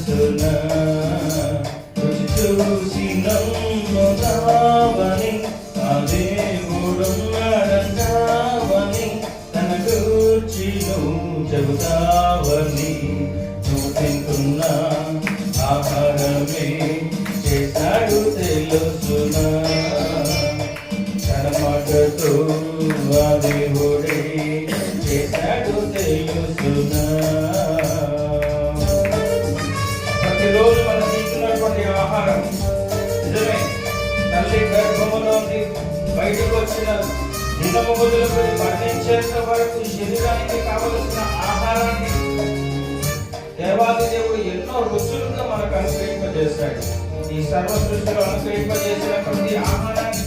తెలుసునా రుచి చూసి నమ్ముతావని ఆ దేవుడున్నాడంటావని తన గూర్చి నువ్వు చెబుతావని నువ్వు తింటున్నా ఆహారమే చేశాడు తెలుసునా తన మాటతో ఆ దేవుడే చేశాడు తెలుసునా. ప్రతిరోజు మనం తీసుకున్నటువంటి ఆహారం నిజమే తల్లి గర్భములోంచి బయటకు వచ్చిన దినము మొదలుకొని మరణించేంత వరకు శరీరానికి కావలసిన ఆహారాన్ని దేవాది దేవుడు ఎన్నో రుచులుగా మనకు అనుగ్రహింపజేస్తాడు. ఈ సర్వ సృష్టిలో అనుగ్రహింపజేసిన ప్రతి ఆహారాన్ని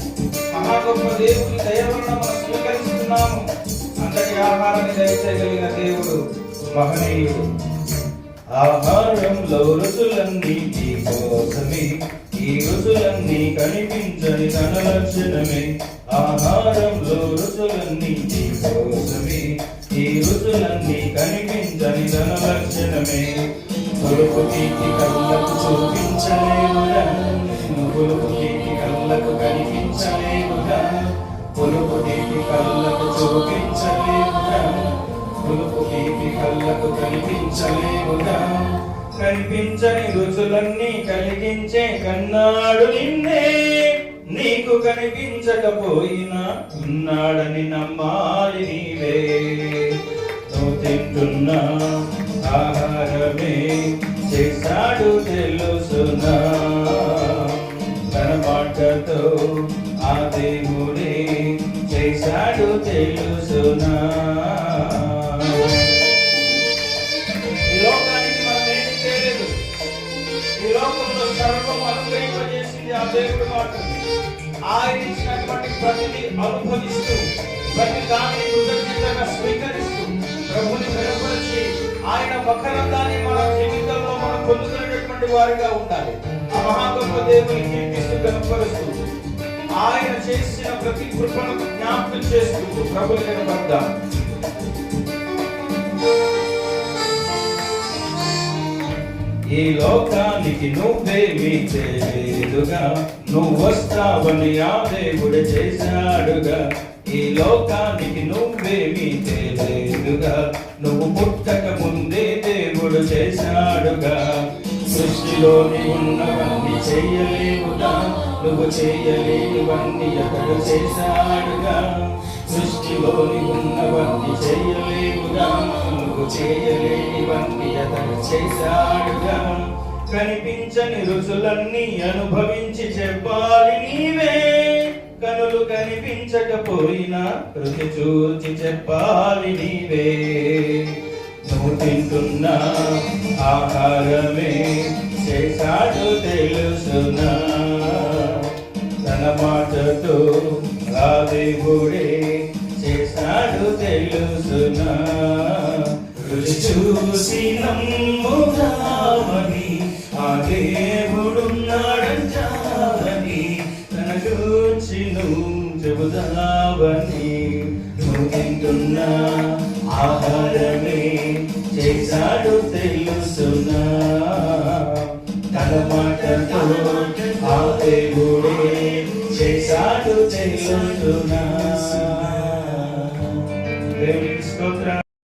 మహా గొప్ప దేవుని దయ వలన మనం స్వీకరిస్తున్నాము. అంతటి ఆహారాన్ని దయచేయగలిగిన దేవుడు మహనీయుడు. ఆహారంలో రుచులన్నీ నీ కోసమే, ఈ రుచులన్నీ కనిపించని తన లక్షణమే. ఆహారంలో రుచులన్నీ నీ కోసమే, ఈ రుచులన్నీ కనిపించని తన లక్షణమే. పులుపు తీపి కళ్ళకు చూపించలేవుగా, పులుపు తీపి కళ్ళకు కనిపించలేవుగా, పులుపు తీపి కళ్ళకు చూపించలేవుగా, పులుపు తీపి కళ్ళకు కనిపించలేవుగా. కనిపించని రుచులన్నీ కలిగించే కన్నాడు నిన్నే, నీకు కనిపించకపోయినా ఉన్నాడని నమ్మాలి నీవే. నువ్వు తింటున్నా ఆహారమే చేశాడు తెలుసునా తన మాటతో ఆ దేవుడే చేశాడు తెలుసునా. ఈ లోకానికి మనం ఏమి చేయలేదు. ఈ లోకంలో సర్వం అనుగ్రహింపజేసింది ఆ దేవుడు మాత్రమే. ఆయన ఇచ్చినటువంటి ప్రతిని అనుభవిస్తూ ప్రతి దాన్ని కృతజ్ఞతగా స్వీకరిస్తూ ప్రభుని వెలుపరిచి ఆయన మకరందాన్ని మన జీవితంలో మనం పొందుతున్నటువంటి వారిగా ఉండాలి. ఆ మహాగొప్ప దేవుని కీర్తిస్తూ కనపరుస్తూ ఆయన చేసిన ప్రతి కృపను జ్ఞాపకం చేసుకుంటూ ప్రభుని కనపడదాం. ఈ లోకానికి నువ్వేమీ తెలియదుగా, నువ్వు వస్తావని ఆ దేవుడు చేశాడుగా. ఈ లోకానికి నువ్వేమీ తెలియదుగా, నువ్వు పుట్టక ముందే దేవుడు చేశాడుగా. సృష్టిలోని ఉన్నవన్నీ చేయలేవుగా, నువ్వు చేయలేనివన్నీ అతడు చేశాడుగా. సృష్టిలోని ఉన్నవన్నీ చేయలేవుగా, నువ్వు చేయలేనివన్నీ అతడు చేశాడుగా. కనిపించని రుచులన్నీ అనుభవించి చెప్పాలి నీవే, కనులు కనిపించకపోయినా రుచి చూచి చెప్పాలి నీవే. నువ్వు తింటున్నా ఆహారమే చేశాడు తెలుసునా తన మాటతో ఆ దేవుడే చేశాడు తెలుసునా. రుచి చూసి నమ్ముతామని ఆ దేవుడున్నాడంటావని తన గూర్చి నువ్వు చెబుతావని నువ్వు తింటున్నా ఆహారమే చేశాడు తెలుసునా తన మాటతో ఆ దేవుడే చేశాడు తెలుసునా.